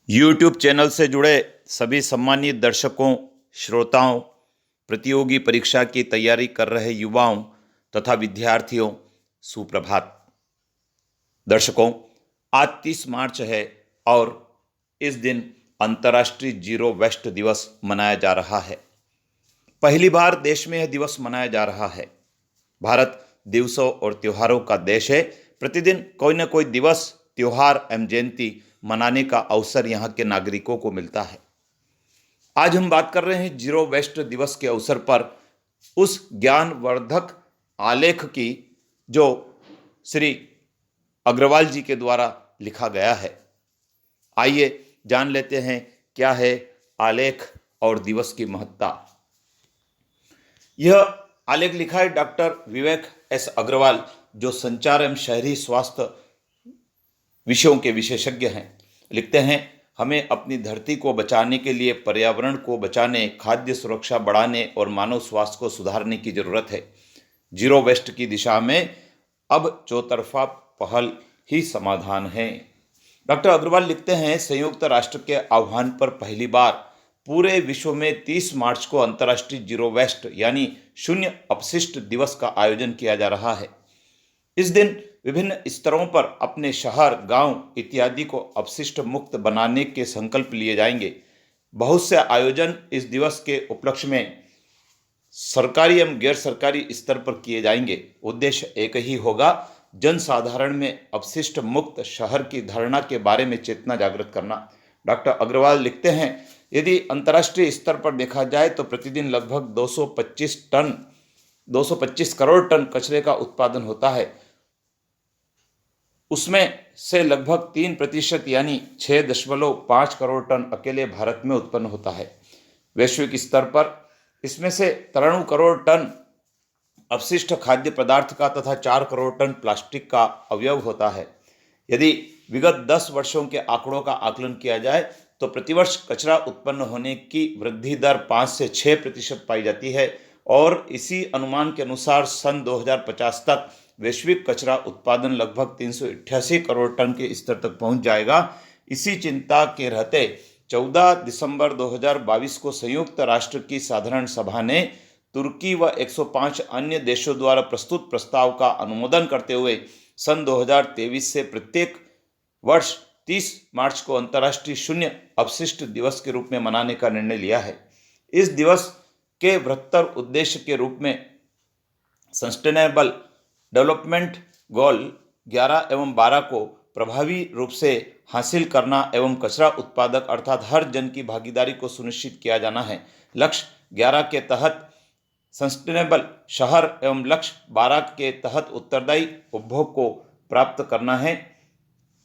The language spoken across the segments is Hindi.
यूट्यूब चैनल से जुड़े सभी सम्मानित दर्शकों, श्रोताओं, प्रतियोगी परीक्षा की तैयारी कर रहे युवाओं तथा विद्यार्थियों, सुप्रभात। दर्शकों, आज 30 मार्च है और इस दिन अंतर्राष्ट्रीय जीरो वेस्ट दिवस मनाया जा रहा है। पहली बार देश में यह दिवस मनाया जा रहा है। भारत दिवसों और त्योहारों का देश है। प्रतिदिन कोई न कोई दिवस, त्योहार एवं जयंती मनाने का अवसर यहाँ के नागरिकों को मिलता है। आज हम बात कर रहे हैं जीरो वेस्ट दिवस के अवसर पर उस ज्ञानवर्धक आलेख की जो श्री अग्रवाल जी के द्वारा लिखा गया है। आइए जान लेते हैं क्या है आलेख और दिवस की महत्ता। यह आलेख लिखा है डॉक्टर विवेक एस अग्रवाल, जो संचार एवं शहरी स्वास्थ्य विषयों के विशेषज्ञ हैं। लिखते हैं, हमें अपनी धरती को बचाने के लिए पर्यावरण को बचाने, खाद्य सुरक्षा बढ़ाने और मानव स्वास्थ्य को सुधारने की जरूरत है। जीरो वेस्ट की दिशा में अब चौतरफा पहल ही समाधान है। डॉक्टर अग्रवाल लिखते हैं, संयुक्त राष्ट्र के आह्वान पर पहली बार पूरे विश्व में 30 मार्च को अंतर्राष्ट्रीय जीरो वेस्ट यानी शून्य अपशिष्ट दिवस का आयोजन किया जा रहा है। इस दिन विभिन्न स्तरों पर अपने शहर, गांव इत्यादि को अपशिष्ट मुक्त बनाने के संकल्प लिए जाएंगे। बहुत से आयोजन इस दिवस के उपलक्ष्य में सरकारी एवं गैर सरकारी स्तर पर किए जाएंगे। उद्देश्य एक ही होगा, जनसाधारण में अपशिष्ट मुक्त शहर की धारणा के बारे में चेतना जागृत करना। डॉक्टर अग्रवाल लिखते हैं, यदि अंतर्राष्ट्रीय स्तर पर देखा जाए तो प्रतिदिन लगभग 225 करोड़ टन कचरे का उत्पादन होता है। उसमें से लगभग 3% यानी 6.5 करोड़ टन अकेले भारत में उत्पन्न होता है। वैश्विक स्तर पर इसमें से 93 करोड़ टन अपशिष्ट खाद्य पदार्थ का तथा 4 करोड़ टन प्लास्टिक का अवयव होता है। यदि विगत 10 वर्षों के आंकड़ों का आकलन किया जाए तो प्रतिवर्ष कचरा उत्पन्न होने की वृद्धि दर 5 से 6% पाई जाती है और इसी अनुमान के अनुसार सन 2050 तक वैश्विक कचरा उत्पादन लगभग 388 करोड़ टन के स्तर तक पहुंच जाएगा। इसी चिंता के रहते 14 दिसंबर 2022 को संयुक्त राष्ट्र की साधारण सभा ने तुर्की व 105 अन्य देशों द्वारा प्रस्तुत प्रस्ताव का अनुमोदन करते हुए सन 2023 से प्रत्येक वर्ष 30 मार्च को अंतर्राष्ट्रीय शून्य अपशिष्ट दिवस के रूप में मनाने का निर्णय लिया है। इस दिवस के बृहत्तर उद्देश्य के रूप में सस्टेनेबल डेवलपमेंट गोल 11 एवं 12 को प्रभावी रूप से हासिल करना एवं कचरा उत्पादक अर्थात हर जन की भागीदारी को सुनिश्चित किया जाना है। लक्ष्य 11 के तहत सस्टेनेबल शहर एवं लक्ष्य 12 के तहत उत्तरदायी उपभोग को प्राप्त करना है,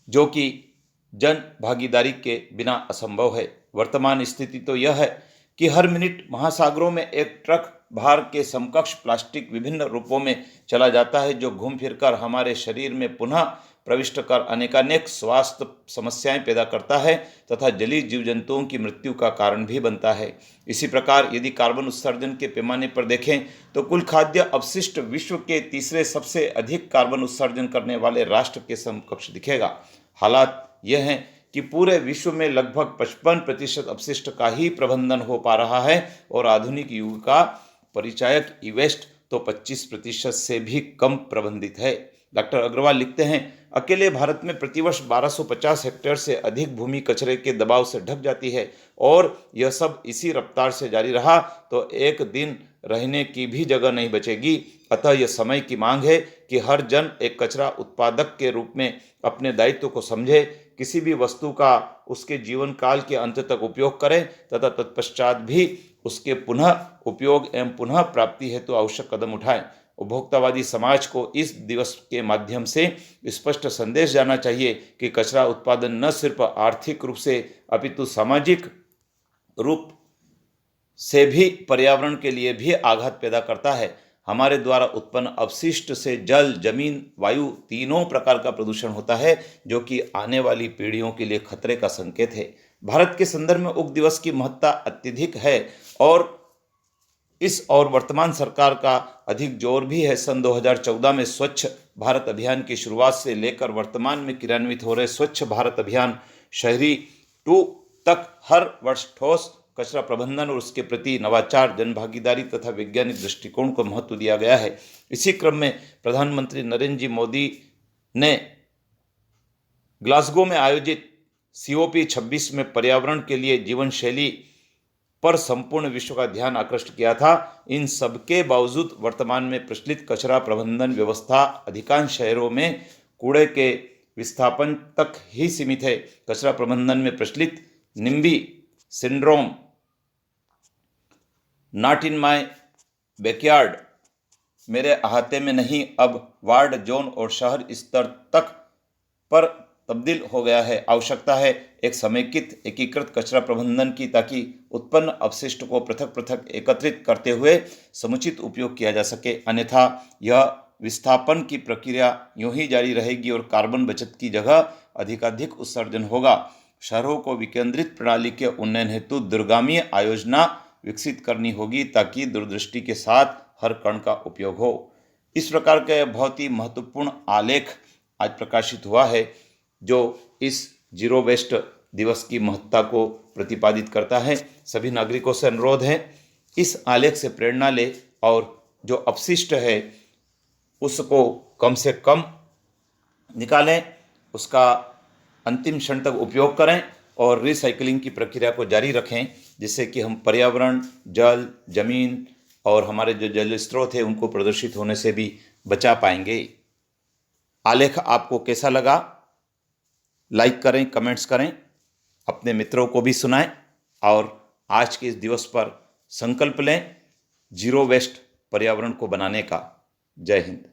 जो कि जन भागीदारी के बिना असंभव है। वर्तमान स्थिति तो यह है कि हर मिनट महासागरों में एक ट्रक भार के समकक्ष प्लास्टिक विभिन्न रूपों में चला जाता है, जो घूम फिरकर हमारे शरीर में पुनः प्रविष्ट कर अनेकानेक स्वास्थ्य समस्याएं पैदा करता है तथा जलीय जीव जंतुओं की मृत्यु का कारण भी बनता है। इसी प्रकार यदि कार्बन उत्सर्जन के पैमाने पर देखें तो कुल खाद्य अपशिष्ट विश्व के तीसरे सबसे अधिक कार्बन उत्सर्जन करने वाले राष्ट्र के समकक्ष दिखेगा। हालात यह हैं कि पूरे विश्व में लगभग 55% अपशिष्ट का ही प्रबंधन हो पा रहा है और आधुनिक युग का परिचायक ई वेस्ट तो 25% से भी कम प्रबंधित है। डॉक्टर अग्रवाल लिखते हैं, अकेले भारत में प्रतिवर्ष 1250 हेक्टेयर से अधिक भूमि कचरे के दबाव से ढक जाती है और यह सब इसी रफ्तार से जारी रहा तो एक दिन रहने की भी जगह नहीं बचेगी। अतः यह समय की मांग है कि हर जन एक कचरा उत्पादक के रूप में अपने दायित्व को समझे, किसी भी वस्तु का उसके जीवन काल के अंत तक उपयोग करें तथा तत्पश्चात भी उसके पुनः उपयोग एवं पुनः प्राप्ति हेतु आवश्यक कदम उठाएं। उपभोक्तावादी समाज को इस दिवस के माध्यम से स्पष्ट संदेश जाना चाहिए कि कचरा उत्पादन न सिर्फ आर्थिक रूप से अपितु सामाजिक रूप से भी पर्यावरण के लिए भी आघात पैदा करता है। हमारे द्वारा उत्पन्न अपशिष्ट से जल, जमीन, वायु तीनों प्रकार का प्रदूषण होता है, जो कि आने वाली पीढ़ियों के लिए खतरे का संकेत है। भारत के संदर्भ में उक्त दिवस की महत्ता अत्यधिक है और वर्तमान सरकार का अधिक जोर भी है। सन 2014 में स्वच्छ भारत अभियान की शुरुआत से लेकर वर्तमान में क्रियान्वित हो रहे स्वच्छ भारत अभियान शहरी 2 तक हर वर्ष ठोस कचरा प्रबंधन और उसके प्रति नवाचार, जनभागीदारी तथा वैज्ञानिक दृष्टिकोण को महत्व दिया गया है। इसी क्रम में प्रधानमंत्री नरेंद्र जी मोदी ने ग्लासगो में आयोजित COP26 में पर्यावरण के लिए जीवन शैली पर संपूर्ण विश्व का ध्यान आकृष्ट किया था। इन सबके बावजूद वर्तमान में प्रचलित कचरा प्रबंधन व्यवस्था अधिकांश शहरों में कूड़े के विस्थापन तक ही सीमित है। कचरा प्रबंधन में प्रचलित NIMBY syndrome, not in my backyard, मेरे अहाते में नहीं, अब वार्ड, जोन और शहर स्तर तक पर तब्दील हो गया है। आवश्यकता है एक समेकित एकीकृत कचरा प्रबंधन की, ताकि उत्पन्न अपशिष्ट को पृथक पृथक एकत्रित करते हुए समुचित उपयोग किया जा सके। अन्यथा यह विस्थापन की प्रक्रिया यूं ही जारी रहेगी और कार्बन बचत की जगह अधिकाधिक उत्सर्जन होगा। शहरों को विकेंद्रित प्रणाली के उन्नयन हेतु दूरगामी आयोजना विकसित करनी होगी, ताकि दूरदृष्टि के साथ हर कण का उपयोग हो। इस प्रकार का बहुत ही महत्वपूर्ण आलेख आज प्रकाशित हुआ है, जो इस जीरो वेस्ट दिवस की महत्ता को प्रतिपादित करता है। सभी नागरिकों से अनुरोध है, इस आलेख से प्रेरणा ले और जो अपशिष्ट है उसको कम से कम निकालें, उसका अंतिम क्षण तक उपयोग करें और रिसाइकलिंग की प्रक्रिया को जारी रखें, जिससे कि हम पर्यावरण, जल, जमीन और हमारे जो जल स्रोत है उनको प्रदूषित होने से भी बचा पाएंगे। आलेख आपको कैसा लगा? लाइक करें, कमेंट्स करें, अपने मित्रों को भी सुनाएं और आज के इस दिवस पर संकल्प लें जीरो वेस्ट पर्यावरण को बनाने का। जय हिंद।